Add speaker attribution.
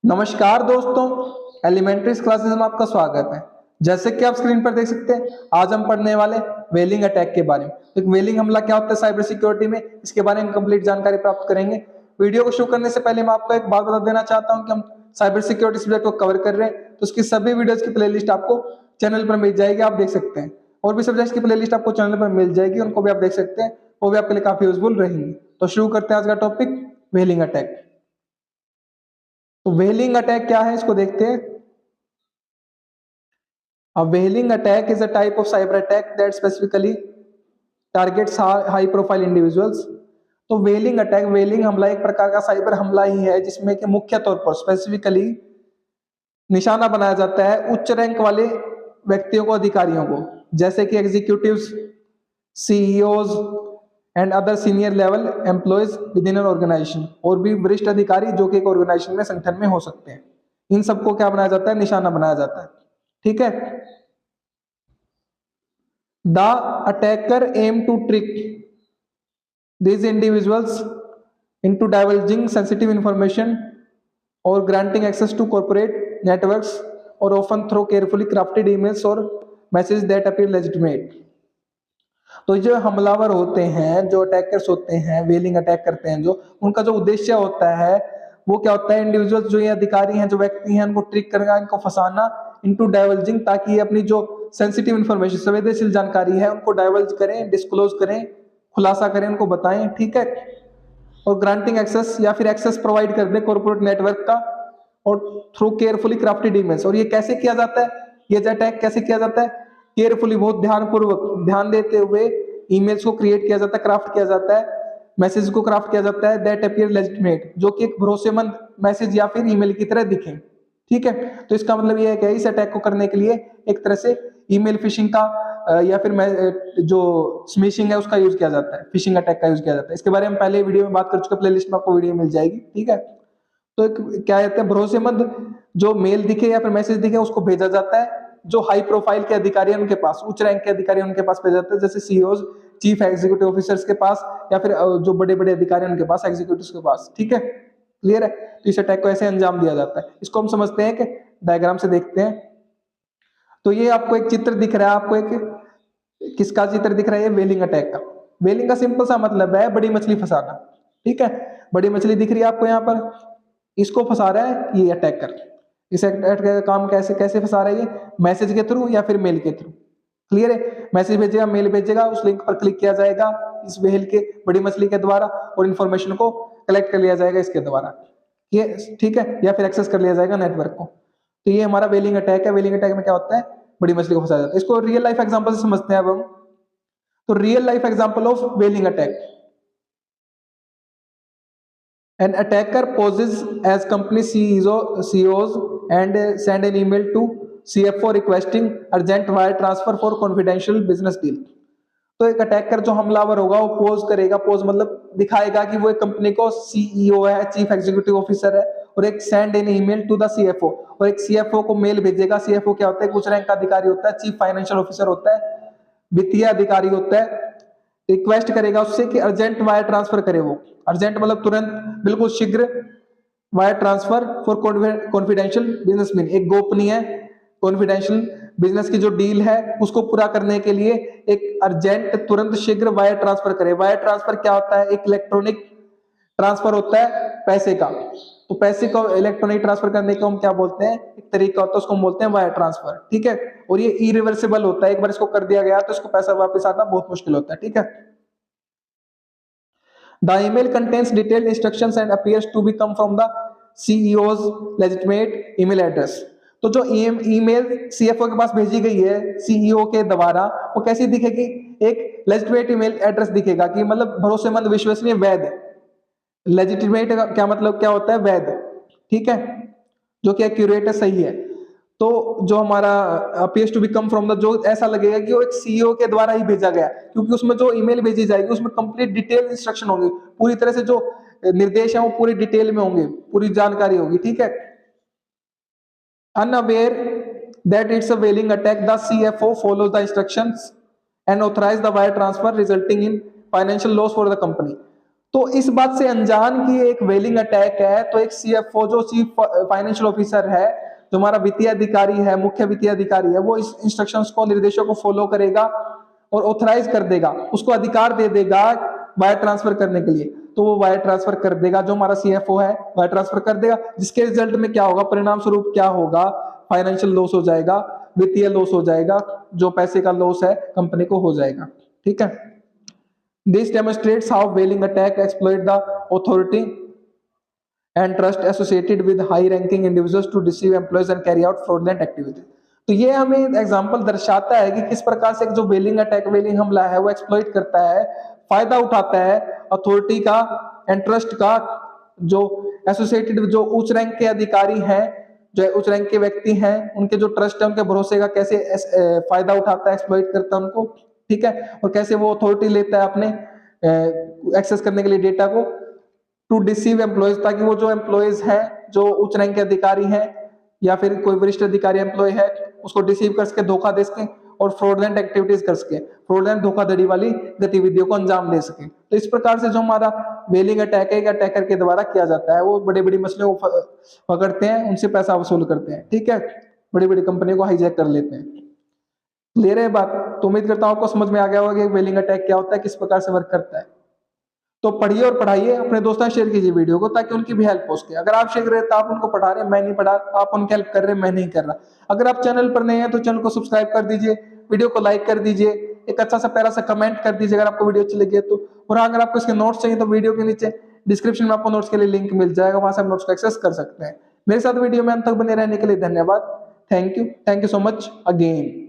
Speaker 1: नमस्कार दोस्तों, elementary classes में आपका स्वागत है। जैसे कि आप स्क्रीन पर देख सकते हैं, आज हम पढ़ने वाले वेलिंग अटैक के बारे में। तो एक वेलिंग हमला क्या होता है साइबर सिक्योरिटी में, इसके बारे में कंप्लीट जानकारी प्राप्त करेंगे। वीडियो को शुरू करने से पहले मैं आपको एक बात बता देना चाहता हूं कि हम साइबर सिक्योरिटी सब्जेक्ट को कवर कर रहे हैं, तो उसकी सभी वीडियोज की प्लेलिस्ट आपको चैनल पर मिल जाएगी, आप देख सकते हैं। और भी सब्जेक्ट की प्लेलिस्ट आपको चैनल पर मिल जाएगी, उनको भी आप देख सकते हैं, वो भी आपके लिए काफी यूजफुल रहेंगी। तो शुरू करते हैं आज का टॉपिक, वेलिंग अटैक। तो वेलिंग अटैक क्या है, इसको देखते हैं। A whaling attack is a type of cyber attack that specifically targets high profile individuals। तो वेलिंग अटैक, वेलिंग हमला एक प्रकार का साइबर हमला ही है जिसमें कि मुख्य तौर पर स्पेसिफिकली निशाना बनाया जाता है उच्च रैंक वाले व्यक्तियों को, अधिकारियों को, जैसे कि executives, CEOs and other senior level employees within an organisation. और भी वरिष्ठ अधिकारी जो कि एक ऑर्गेनाइजेशन में, संगठन में हो सकते हैं। इन सबको क्या बनाया जाता है, निशाना बनाया जाता है। ठीक है। The attacker aim to trick these individuals into divulging sensitive information or granting access to corporate networks, or often through carefully crafted emails or messages that appear legitimate। तो जो हमलावर होते हैं, जो अटैकर्स होते हैं, वेलिंग अटैक करते हैं, जो उनका जो उद्देश्य होता है वो क्या होता है, इंडिविजुअल्स जो ये अधिकारी हैं, जो व्यक्ति हैं, उनको ट्रिक करना, इनको फंसाना, इनटू डाइवल्जिंग, ताकि अपनी जो सेंसिटिव इंफॉर्मेशन, संवेदनशील जानकारी है, उनको डाइवल्ज करें, डिस्क्लोज करें, खुलासा करें, उनको बताएं। ठीक है। और ग्रांटिंग एक्सेस या फिर एक्सेस प्रोवाइड कर दे कॉर्पोरेट नेटवर्क का, और थ्रू केयरफुली क्राफ्टेड ईमेल्स। और ये कैसे किया जाता है, ये अटैक कैसे किया जाता है, केयरफुली, बहुत ध्यानपूर्वक, ध्यान देते हुए ईमेल्स को क्रिएट किया जाता है, क्राफ्ट किया जाता है, मैसेज को क्राफ्ट किया जाता है, दैट अपीयर लेजिटिमेट, जो कि एक भरोसेमंद मैसेज या फिर ईमेल की तरह दिखे। ठीक है। तो इसका मतलब ये है कि इस अटैक को करने के लिए एक तरह से ईमेल फिशिंग का या फिर जो स्मिशिंग है उसका यूज किया जाता है, फिशिंग अटैक का यूज किया जाता है। इसके बारे में पहले वीडियो में बात कर चुके, प्लेलिस्ट में आपको वीडियो मिल जाएगी। ठीक है। तो एक क्या कहते हैं, भरोसेमंद जो मेल दिखे या फिर मैसेज दिखे उसको भेजा जाता है, जो हाई प्रोफाइल के अधिकारी हैं उनके पास, उच्च रैंक के अधिकारी उनके पास भेजा जाता है, जैसे सीईओज, चीफ एग्जीक्यूटिव ऑफिसर्स के पास, या फिर जो बड़े बड़े अधिकारी उनके पास, एग्जीक्यूटिव्स के पास। ठीक है, क्लियर है। तो इस अटैक को ऐसे अंजाम दिया जाता है। इसको हम समझते हैं कि डायग्राम से देखते हैं। तो ये आपको एक चित्र दिख रहा है, आपको एक किसका चित्र दिख रहा है, ये वेलिंग अटैक का। वेलिंग का सिंपल सा मतलब है बड़ी मछली फंसाना। ठीक है, बड़ी मछली दिख रही है आपको यहाँ पर, इसको फंसा रहा है ये अटैकर। इस अटैकर का काम कैसे कैसे फंसा रहा है, ये मैसेज के थ्रू या फिर मेल के थ्रू। क्लियर है, मैसेज भेजेगा, मेल भेजेगा, उस लिंक पर क्लिक किया जाएगा इस वेल के, बड़ी मछली के द्वारा, और इन्फॉर्मेशन को कलेक्ट कर लिया जाएगा इसके द्वारा, ये ठीक है, या फिर एक्सेस कर लिया जाएगा नेटवर्क को। तो ये हमारा वेलिंग अटैक है। वेलिंग अटैक में क्या होता है, बड़ी मछली को फंसाया जाता है। इसको रियल लाइफ एग्जांपल से समझते हैं अब हम। तो real life example of whaling attack, an attacker poses as company CEOs and send an email to CFO requesting urgent wire transfer for confidential business deal। तो एक अटैकर जो हमलावर होगा वो पोज करेगा, पोज मतलब दिखाएगा कि वो एक कंपनी को सीईओ है, चीफ एग्जीक्यूटिव ऑफिसर है, और एक send an email to the CFO, और एक सीएफओ को मेल भेजेगा। सीएफओ क्या होता है, कुछ रैंक का अधिकारी होता है, चीफ फाइनेंशियल ऑफिसर होता है, वित्तीय अधिकारी होता है। रिक्वेस्ट करेगा उससे कि अर्जेंट वायर ट्रांसफर करे, वो अर्जेंट मतलब तुरंत, बिल्कुल शीघ्र wire transfer for confidential business mean, एक गोपनीय कॉन्फिडेंशियल बिजनेस की जो डील है उसको पूरा करने के लिए एक अर्जेंट, तुरंत, शीघ्र वायर ट्रांसफर करे। वायर ट्रांसफर क्या होता है, एक इलेक्ट्रॉनिक ट्रांसफर होता है पैसे का। तो पैसे को इलेक्ट्रॉनिक ट्रांसफर करने को हम क्या बोलते हैं, एक तरीका होता है, उसको हम बोलते हैं वायर ट्रांसफर। ठीक है। और ये इरिवर्सिबल होता है, एक बार इसको कर दिया गया तो इसको पैसा वापस आना बहुत मुश्किल होता है। ठीक है। The email contains detailed instructions and appears to be come from the CEO's legitimate email address। तो जो ईमेल सीएफओ के पास भेजी गई है सीईओ के द्वारा, वो कैसी दिखेगी, एक लेजिटिमेट ईमेल एड्रेस दिखेगा, कि मतलब भरोसेमंद, विश्वसनीय, वैध। लेजिटिमेट का क्या मतलब, क्या होता है, वैध। ठीक है, जो कि एक्यूरेट है, सही है। तो जो हमारा appears to be come from the, जो ऐसा लगेगा कि वो एक सीईओ के द्वारा ही भेजा गया, क्योंकि उसमें जो ईमेल भेजी जाएगी उसमें कंप्लीट डिटेल इंस्ट्रक्शन होंगे, पूरी तरह से जो निर्देश है वो पूरी डिटेल में होंगे, पूरी जानकारी होगी। ठीक है। Unaware that it's a whaling attack, the CFO follows the instructions and authorize the wire transfer, resulting in financial loss for the company। तो इस बात से अनजान कि एक वेलिंग अटैक है, तो एक सीएफओ जो चीफ फाइनेंशियल ऑफिसर है, जो हमारा वित्तीय अधिकारी है, मुख्य वित्तीय अधिकारी है, वो इस इंस्ट्रक्शंस को, निर्देशों को फॉलो करेगा और ऑथराइज कर देगा, उसको अधिकार दे देगा वायर ट्रांसफर करने के लिए। तो वो वायर ट्रांसफर कर देगा, जो हमारा सीएफओ है वायर ट्रांसफर कर देगा, जिसके रिजल्ट में क्या होगा, परिणाम स्वरूप क्या होगा, फाइनेंशियल लॉस हो जाएगा, वित्तीय लॉस हो जाएगा, जो पैसे का लॉस है कंपनी को हो जाएगा। ठीक है। This demonstrates how whaling attack exploit the authority and trust associated with high ranking individuals to deceive employees and carry out fraudulent activity। तो ये हमें एग्जांपल दर्शाता है कि किस प्रकार से जो वेलिंग अटैक, वेलिंग हमला है, वो एक्सप्लॉइट करता है, फायदा उठाता है अथॉरिटी का एंड ट्रस्ट का, जो एसोसिएटेड, जो उच्च रैंक के अधिकारी हैं, जो उच्च रैंक के व्यक्ति हैं, उनके जो ट्रस्ट है, उनके भरोसे का कैसे फायदा उठाता है, एक्सप्लॉइट करता है उनको। ठीक है। और कैसे वो अथॉरिटी लेता है अपने एक्सेस करने के लिए डेटा को, टू डिसीव एम्प्लॉयज, ताकि वो जो एम्प्लॉयज हैं, जो उच्च रैंक के अधिकारी हैं या फिर कोई वरिष्ठ अधिकारी एम्प्लॉय है, उसको डिसीव कर सके, धोखा दे सके और फ्रॉडलेंट एक्टिविटीज कर सके, फ्रॉडलेंट धोखाधड़ी वाली गतिविधियों को अंजाम दे सके। तो इस प्रकार से जो हमारा वेलिंग अटैक है, अटैकर के द्वारा किया जाता है, वो बड़े बड़ी मछलियों को पकड़ते हैं, उनसे पैसा वसूल करते हैं। ठीक है। बड़ी बड़ी कंपनियों को हाईजैक कर लेते हैं। ले रहे बात, तो उम्मीद करता हूं आपको समझ में आ गया होगा कि वेलिंग अटैक क्या होता है, किस प्रकार से वर्क करता है। तो पढ़िए और पढ़ाइए, अपने दोस्तों से शेयर कीजिए वीडियो को, ताकि उनकी भी हेल्प हो सके। अगर आप शेयर कर रहे हैं तो आप उनको पढ़ा रहे हैं, मैं नहीं पढ़ा, आप उनकी हेल्प कर रहे हैं, मैं नहीं कर रहा। अगर आप चैनल पर नए हैं तो चैनल को सब्सक्राइब कर दीजिए, वीडियो को लाइक कर दीजिए, एक अच्छा सा प्यारा सा कमेंट कर दीजिए अगर आपको वीडियो अच्छी लगी है तो। और अगर आपको इसके नोट्स चाहिए तो वीडियो के नीचे डिस्क्रिप्शन में आपको नोट्स के लिए लिंक मिल जाएगा, वहां से आप नोट्स को एक्सेस कर सकते हैं। मेरे साथ वीडियो में अंत तक बने रहने के लिए धन्यवाद। Thank you so much again.